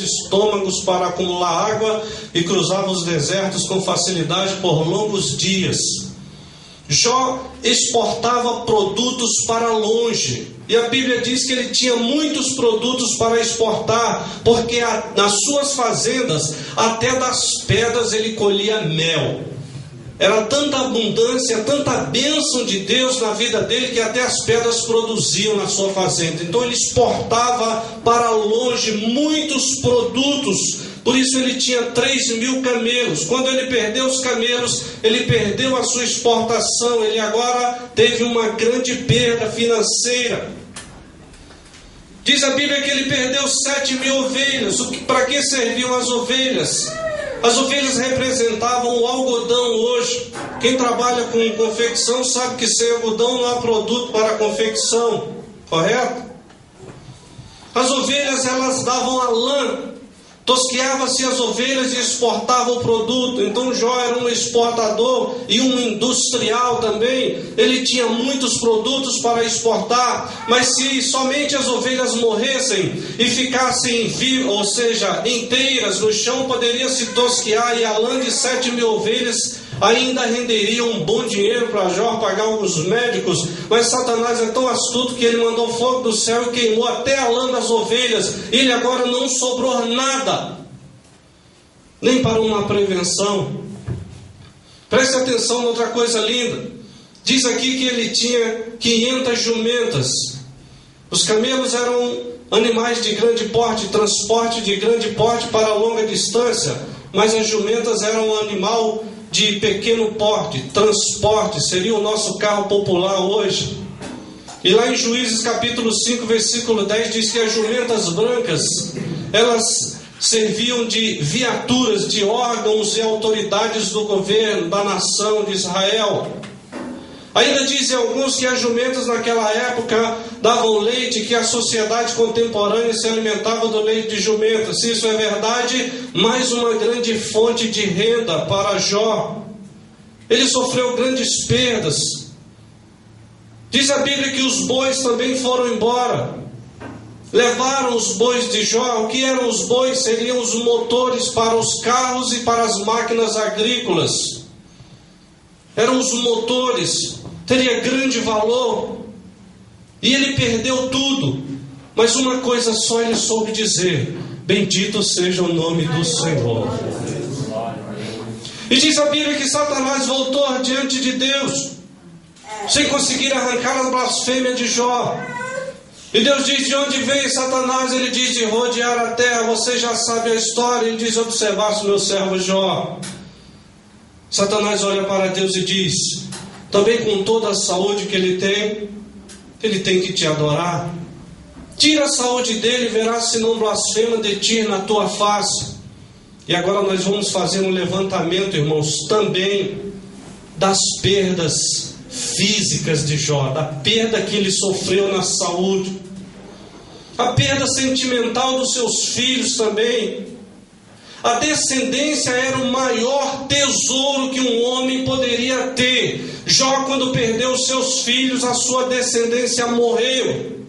estômagos para acumular água e cruzava os desertos com facilidade por longos dias. Jó exportava produtos para longe, e a Bíblia diz que ele tinha muitos produtos para exportar, porque nas suas fazendas, até das pedras ele colhia mel. Era tanta abundância, tanta bênção de Deus na vida dele, que até as pedras produziam na sua fazenda. Então ele exportava para longe muitos produtos. Por isso ele tinha 3.000 camelos. Quando ele perdeu os camelos, ele perdeu a sua exportação. Ele agora teve uma grande perda financeira. Diz a Bíblia que ele perdeu 7.000 ovelhas. Para que serviam as ovelhas? As ovelhas representavam o algodão hoje. Quem trabalha com confecção sabe que sem algodão não há produto para confecção, correto? As ovelhas, elas davam a lã. Tosqueava-se as ovelhas e exportava o produto. Então Jó era um exportador e um industrial também. Ele tinha muitos produtos para exportar. Mas se somente as ovelhas morressem e ficassem vivas, ou seja, inteiras no chão, poderia se tosquear, e a lã de 7.000 ovelhas ainda renderia um bom dinheiro para Jó pagar os médicos. Mas Satanás é tão astuto que ele mandou fogo do céu e queimou até a lã das ovelhas. Ele agora não sobrou nada, nem para uma prevenção. Preste atenção em outra coisa linda. Diz aqui que ele tinha 500 jumentas. Os camelos eram animais de grande porte, transporte de grande porte para longa distância. Mas as jumentas eram um animal de pequeno porte, transporte, seria o nosso carro popular hoje. E lá em Juízes capítulo 5, versículo 10, diz que as jumentas brancas, elas serviam de viaturas, de órgãos e autoridades do governo, da nação de Israel. Ainda dizem alguns que as jumentas naquela época davam leite, que a sociedade contemporânea se alimentava do leite de jumenta. Se isso é verdade, mais uma grande fonte de renda para Jó. Ele sofreu grandes perdas. Diz a Bíblia que os bois também foram embora. Levaram os bois de Jó. O que eram os bois? Seriam os motores para os carros e para as máquinas agrícolas. Eram os motores. Teria grande valor. E ele perdeu tudo. Mas uma coisa só ele soube dizer: bendito seja o nome do Senhor. E diz a Bíblia que Satanás voltou diante de Deus, sem conseguir arrancar a blasfêmia de Jó. E Deus diz: de onde veio Satanás? Ele diz: de rodear a terra. Você já sabe a história. Ele diz: observasse o meu servo Jó. Satanás olha para Deus e diz: também com toda a saúde que ele tem que te adorar. Tira a saúde dele, verás se não blasfema de ti na tua face. E agora nós vamos fazer um levantamento, irmãos, também das perdas físicas de Jó, da perda que ele sofreu na saúde, a perda sentimental dos seus filhos também. A descendência era o maior tesouro que um homem poderia ter. Jó, quando perdeu seus filhos, a sua descendência morreu.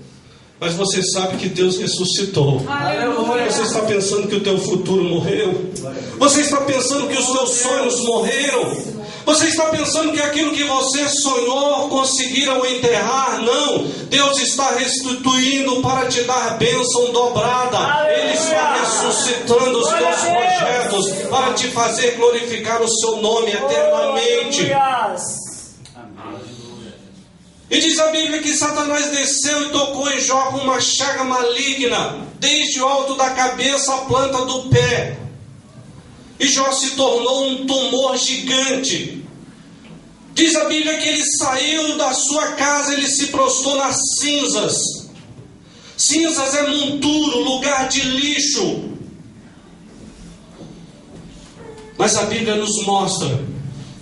Mas você sabe que Deus ressuscitou. Aleluia. Você está pensando que o teu futuro morreu? Você está pensando que os teus sonhos morreram? Você está pensando que aquilo que você sonhou conseguiram enterrar? Não. Deus está restituindo para te dar bênção dobrada. Aleluia. Ele está ressuscitando os teus projetos para te fazer glorificar o seu nome eternamente. E diz a Bíblia que Satanás desceu e tocou em Jó com uma chaga maligna, desde o alto da cabeça à planta do pé. E Jó se tornou um tumor gigante. Diz a Bíblia que ele saiu da sua casa, ele se prostrou nas cinzas. Cinzas é monturo, lugar de lixo. Mas a Bíblia nos mostra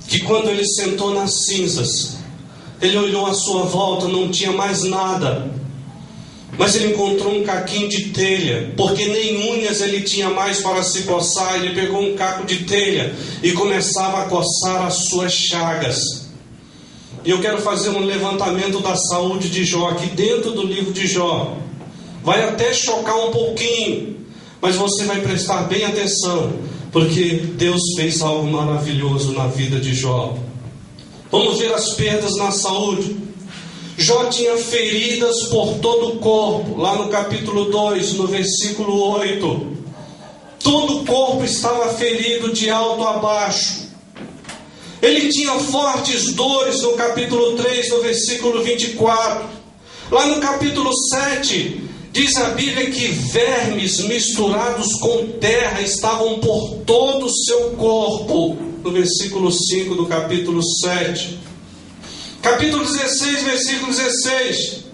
que quando ele sentou nas cinzas, ele olhou à sua volta, não tinha mais nada. Mas ele encontrou um caquinho de telha, porque nem unhas ele tinha mais para se coçar. Ele pegou um caco de telha e começava a coçar as suas chagas. E eu quero fazer um levantamento da saúde de Jó aqui dentro do livro de Jó. Vai até chocar um pouquinho, Mas você vai prestar bem atenção, porque Deus fez algo maravilhoso na vida de Jó. Vamos ver as perdas na saúde. Jó tinha feridas por todo o corpo, lá no capítulo 2, no versículo 8. Todo o corpo estava ferido de alto a baixo. Ele tinha fortes dores no capítulo 3, no versículo 24. Lá no capítulo 7, diz a Bíblia que vermes misturados com terra estavam por todo o seu corpo. No versículo 5 do capítulo 7. Capítulo 16, versículo 16.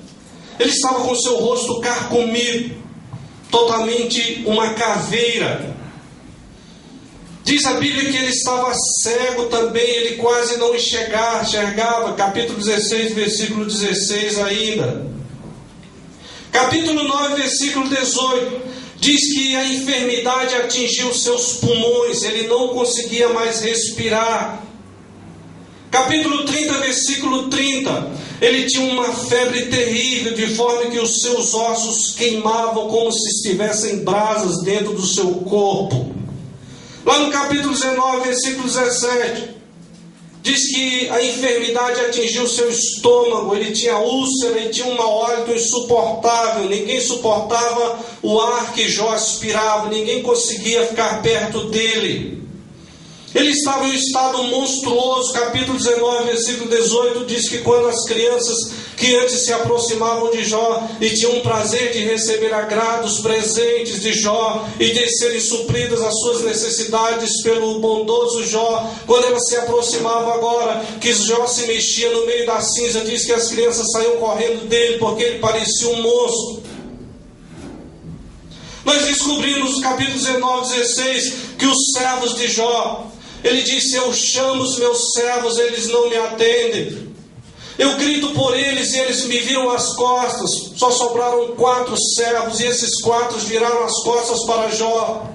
Ele estava com seu rosto carcomido, totalmente uma caveira. Diz a Bíblia que ele estava cego também, ele quase não enxergava. Capítulo 16, versículo 16 ainda. Capítulo 9, versículo 18. Diz que a enfermidade atingiu seus pulmões, ele não conseguia mais respirar. Capítulo 30, versículo 30. Ele tinha uma febre terrível, de forma que os seus ossos queimavam como se estivessem brasas dentro do seu corpo. Lá no capítulo 19, versículo 17, diz que a enfermidade atingiu o seu estômago, ele tinha úlcera, ele tinha um mau hálito insuportável, ninguém suportava o ar que Jó aspirava, ninguém conseguia ficar perto dele. Ele estava em um estado monstruoso. Capítulo 19, versículo 18, diz que quando as crianças que antes se aproximavam de Jó e tinham o prazer de receber agrados, presentes de Jó e de serem supridas as suas necessidades pelo bondoso Jó, quando elas se aproximavam agora, que Jó se mexia no meio da cinza, diz que as crianças saíam correndo dele porque ele parecia um monstro. Nós descobrimos no capítulo 19, 16, que os servos de Jó, ele disse: eu chamo os meus servos, eles não me atendem. Eu grito por eles e eles me viram as costas. Só sobraram 4 servos e esses 4 viraram as costas para Jó.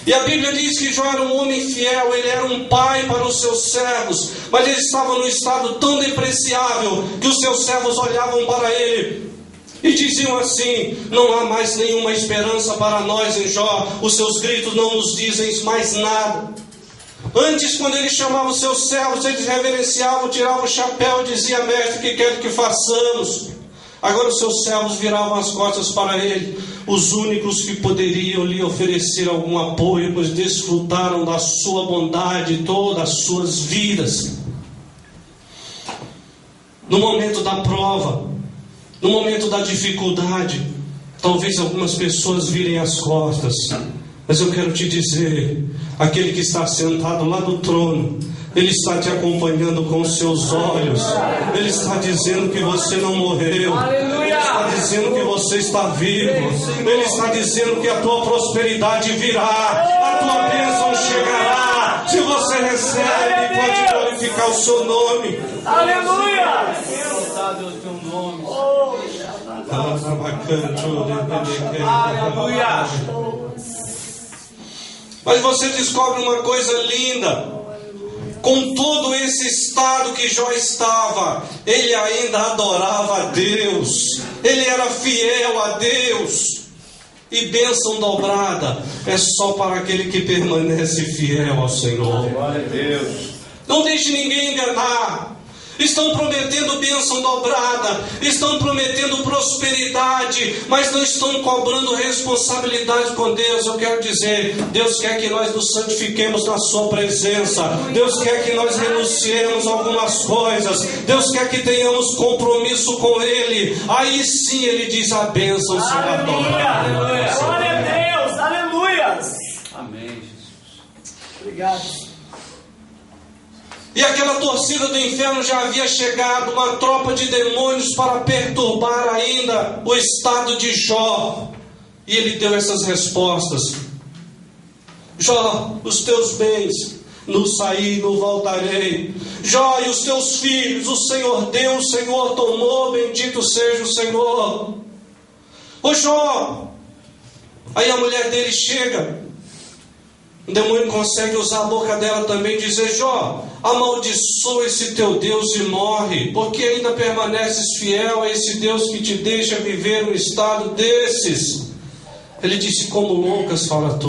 E a Bíblia diz que Jó era um homem fiel, ele era um pai para os seus servos, mas ele estava num estado tão depreciável que os seus servos olhavam para ele e diziam assim: não há mais nenhuma esperança para nós em Jó, os seus gritos não nos dizem mais nada. Antes, quando ele chamava os seus servos, eles reverenciavam, tiravam o chapéu e diziam: mestre, o que quer que façamos? Agora os seus servos viravam as costas para ele, os únicos que poderiam lhe oferecer algum apoio, pois desfrutaram da sua bondade todas as suas vidas. No momento da prova, no momento da dificuldade, talvez algumas pessoas virem as costas, mas eu quero te dizer, aquele que está sentado lá no trono, ele está te acompanhando com os seus olhos. Ele está dizendo que você não morreu. Ele está dizendo que você está vivo. Ele está dizendo que a tua prosperidade virá, a tua bênção chegará. Se você recebe, pode glorificar o seu nome. Aleluia! Aleluia! Mas você descobre uma coisa linda. Com todo esse estado que Jó estava, ele ainda adorava a Deus. Ele era fiel a Deus. E bênção dobrada é só para aquele que permanece fiel ao Senhor. Glória a Deus. Não deixe ninguém enganar. Estão prometendo bênção dobrada, estão prometendo prosperidade, mas não estão cobrando responsabilidade com Deus. Eu quero dizer, Deus quer que nós nos santifiquemos na sua presença. Deus quer que nós renunciemos a algumas coisas. Deus quer que tenhamos compromisso com Ele. Aí sim Ele diz: a bênção será dobrada. Glória a Deus, aleluia. Amém, Jesus. Obrigado. E aquela torcida do inferno já havia chegado, uma tropa de demônios para perturbar ainda o estado de Jó. E ele deu essas respostas: Jó, os teus bens, no saí, no voltarei. Jó, e os teus filhos, o Senhor deu, o Senhor tomou, bendito seja o Senhor. Ô Jó, aí a mulher dele chega. O demônio consegue usar a boca dela também e dizer: Jó, amaldiçoa esse teu Deus e morre, porque ainda permaneces fiel a esse Deus que te deixa viver um estado desses. Ele disse: como loucas fala tu.